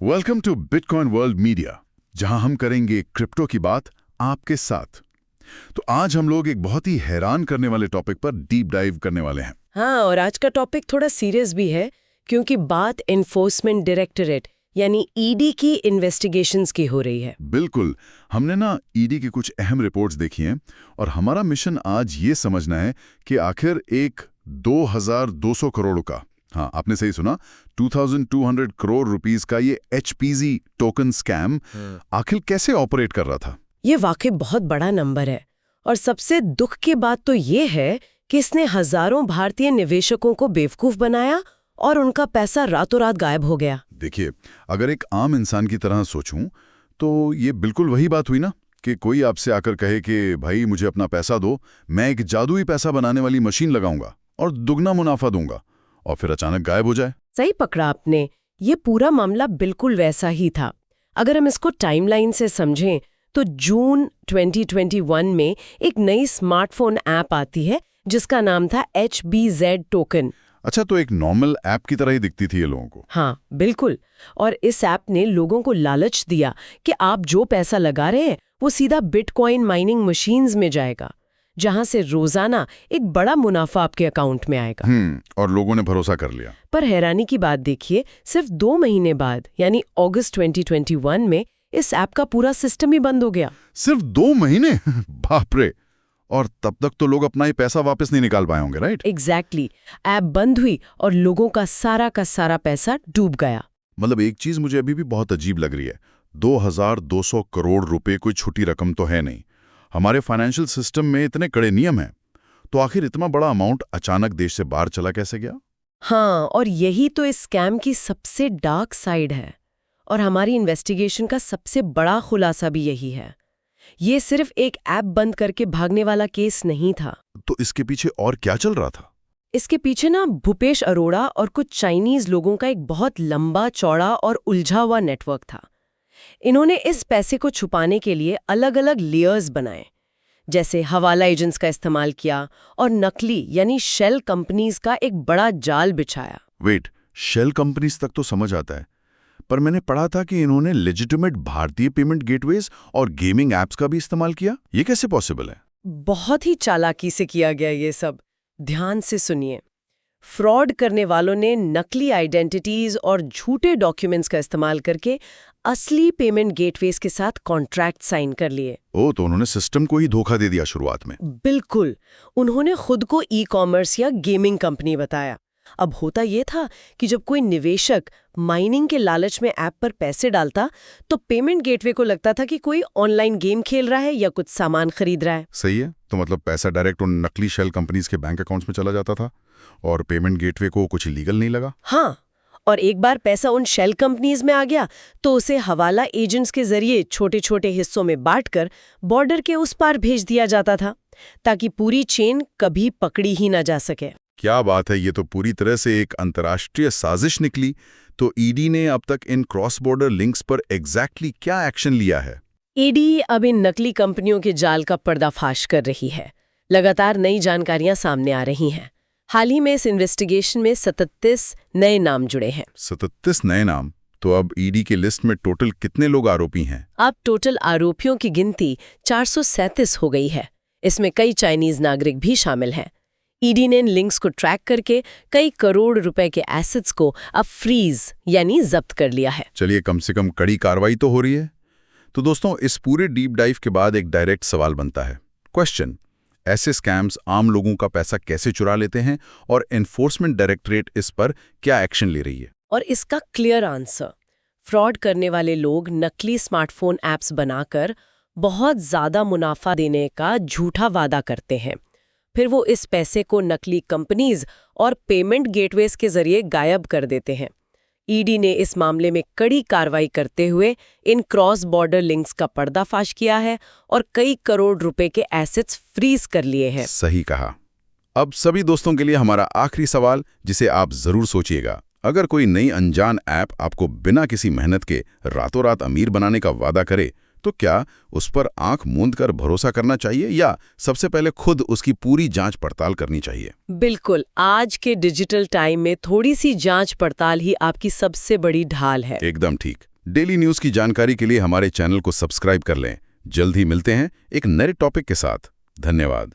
Welcome to bitcoin world media, जहां हम करेंगे क्रिप्टो की बात आपके साथ। तो आज हम लोग एक बहुत ही हैरान करने वाले टॉपिक पर डीप डाइव करने वाले हैं। हाँ, और आज का टॉपिक थोड़ा सीरियस भी है क्योंकि बात एनफोर्समेंट डायरेक्टरेट यानी ईडी की इन्वेस्टिगेशंस की हो रही है। बिल्कुल, हमने ना ईडी की कुछ अहम रिपोर्ट्स देखी हैं और हमारा मिशन आज ये समझना है कि आखिर एक 2200 करोड़ का, हाँ आपने सही सुना, 2200 करोड़ रुपीस का ये एचपीजी टोकन स्कैम आखिर कैसे ऑपरेट कर रहा था। ये वाकई बहुत बड़ा नंबर है और सबसे दुख की बात तो ये है कि इसने हजारों भारतीय निवेशकों को बेवकूफ बनाया और उनका पैसा रातों रात गायब हो गया। देखिए, अगर एक आम इंसान की तरह सोचूं तो ये बिल्कुल वही बात हुई ना कि कोई आपसे आकर कहे कि भाई मुझे अपना पैसा दो, मैं एक जादुई पैसा बनाने वाली मशीन लगाऊंगा और दुगना मुनाफा दूंगा, और फिर अचानक गायब हो जाए। सही पकड़ा आपने, ये पूरा मामला बिल्कुल वैसा ही था। अगर हम इसको टाइमलाइन से समझें तो जून 2021 में एक नई स्मार्टफोन ऐप आती है जिसका नाम था HBZ टोकन। अच्छा, तो एक नॉर्मल ऐप की तरह ही दिखती थी ये लोगों को। हाँ बिल्कुल, और इस ऐप ने लोगों को लालच दिया कि आप जो पैसा लगा रहे हैं वो सीधा बिटकॉइन माइनिंग मशीन्स में जाएगा, जहां से रोजाना एक बड़ा मुनाफा आपके अकाउंट में आएगा। और लोगों ने भरोसा कर लिया। पर हैरानी की बात देखिए, सिर्फ 2 महीने बाद यानी अगस्त 2021 में इस ऐप का पूरा सिस्टम ही बंद हो गया। सिर्फ 2 महीने? बाप रे! और तब तक तो लोग अपना ही पैसा वापस नहीं निकाल पाए होंगे, राइट? एग्जैक्टली, ऐप बंद हुई और लोगों का सारा पैसा डूब गया। मतलब एक चीज मुझे अभी भी बहुत अजीब लग रही है, 2200 करोड़ रुपए कोई छोटी रकम तो है नहीं। हमारे फाइनेंशियल सिस्टम में इतने कड़े नियम हैं, तो आखिर इतना बड़ा अमाउंट अचानक देश से बाहर चला कैसे गया? हाँ, और यही तो इस स्कैम की सबसे डार्क साइड है और हमारी इन्वेस्टिगेशन का सबसे बड़ा खुलासा भी यही है। ये सिर्फ एक ऐप बंद करके भागने वाला केस नहीं था। तो इसके पीछे और क्या चल रहा था? इसके पीछे ना भूपेश अरोड़ा और कुछ चाइनीज लोगों का एक बहुत लंबा चौड़ा और उलझा हुआ नेटवर्क था। इन्होंने इस पैसे को छुपाने के लिए अलग अलग लेयर्स बनाए, जैसे हवाला एजेंट्स का इस्तेमाल किया और नकली यानी शेल कंपनीज का एक बड़ा जाल बिछाया। वेट, शेल कंपनीज तक तो समझ आता है, पर मैंने पढ़ा था कि इन्होंने लेजिटिमेट भारतीय पेमेंट गेटवेज और गेमिंग एप्स का भी इस्तेमाल किया। ये कैसे पॉसिबल है? बहुत ही चालाकी से किया गया ये सब। ध्यान से सुनिए। फ्रॉड करने वालों ने नकली आइडेंटिटीज और झूठे डॉक्यूमेंट्स का इस्तेमाल करके असली पेमेंट गेटवेज के साथ कॉन्ट्रैक्ट साइन कर लिए। तो उन्होंने सिस्टम को ही धोखा दे दिया शुरुआत में। बिल्कुल, उन्होंने खुद को ई-कॉमर्स या गेमिंग कंपनी बताया। अब होता ये था कि जब कोई निवेशक माइनिंग के लालच में ऐप पर पैसे डालता तो पेमेंट गेटवे को लगता था कि कोई ऑनलाइन गेम खेल रहा है या कुछ सामान खरीद रहा है। सही है, तो मतलब पैसा डायरेक्ट उन नकली शेल कंपनीज के बैंक अकाउंट्स में चला जाता था और पेमेंट गेटवे को कुछ इलीगल नहीं लगा। हाँ, और एक बार पैसा उन शेल कंपनीज में आ गया तो उसे हवाला एजेंट्स के जरिए छोटे छोटे हिस्सों में बांटकर बॉर्डर के उस पार भेज दिया जाता था, ताकि पूरी चेन कभी पकड़ी ही ना जा सके। क्या बात है, ये तो पूरी तरह से एक अंतर्राष्ट्रीय साजिश निकली। तो ईडी ने अब तक इन क्रॉस बॉर्डर लिंक्स पर एग्जैक्टली क्या एक्शन लिया है? ईडी अब इन नकली कंपनियों के जाल का पर्दाफाश कर रही है। लगातार नई जानकारियां सामने आ रही हैं। हाल ही में इस इन्वेस्टिगेशन में 37 नए नाम जुड़े हैं। 37 नए नाम? तो अब ईडी के लिस्ट में टोटल कितने लोग आरोपी हैं? अब टोटल आरोपियों की गिनती 437 हो गई है। इसमें कई चाइनीज नागरिक भी शामिल हैं। ईडी ने इन लिंक्स को ट्रैक करके कई करोड़ रुपए के एसेट्स को अब फ्रीज यानी जब्त कर लिया है। चलिए, कम से कम कड़ी कार्रवाई तो हो रही है। तो दोस्तों, इस पूरे डीप डाइव के बाद एक डायरेक्ट सवाल बनता है। क्वेश्चन: ऐसे स्कैम्स आम लोगों का पैसा कैसे चुरा लेते हैं और एनफोर्समेंट डायरेक्टरेट इस पर क्या एक्शन ले रही है? और इसका क्लियर आंसर: फ्रॉड करने वाले लोग नकली स्मार्टफोन ऐप्स बनाकर बहुत ज्यादा मुनाफा देने का झूठा वादा करते हैं। फिर वो इस पैसे को नकली कंपनीज और पेमेंट गेटवेज के जरिए गायब कर देते हैं। ईडी ने इस मामले में कड़ी कार्रवाई करते हुए इन क्रॉस बॉर्डर लिंक्स का पर्दाफाश किया है और कई करोड़ रुपए के एसेट्स फ्रीज कर लिए हैं। सही कहा। अब सभी दोस्तों के लिए हमारा आखिरी सवाल, जिसे आप जरूर सोचिएगा। अगर कोई नई अनजान ऐप आपको बिना किसी मेहनत के रातों रात अमीर बनाने का वादा करे, तो क्या उस पर आंख मूंद कर भरोसा करना चाहिए या सबसे पहले खुद उसकी पूरी जांच पड़ताल करनी चाहिए? बिल्कुल, आज के डिजिटल टाइम में थोड़ी सी जांच पड़ताल ही आपकी सबसे बड़ी ढाल है। एकदम ठीक। डेली न्यूज की जानकारी के लिए हमारे चैनल को सब्सक्राइब कर लें। जल्द ही मिलते हैं एक नए टॉपिक के साथ। धन्यवाद।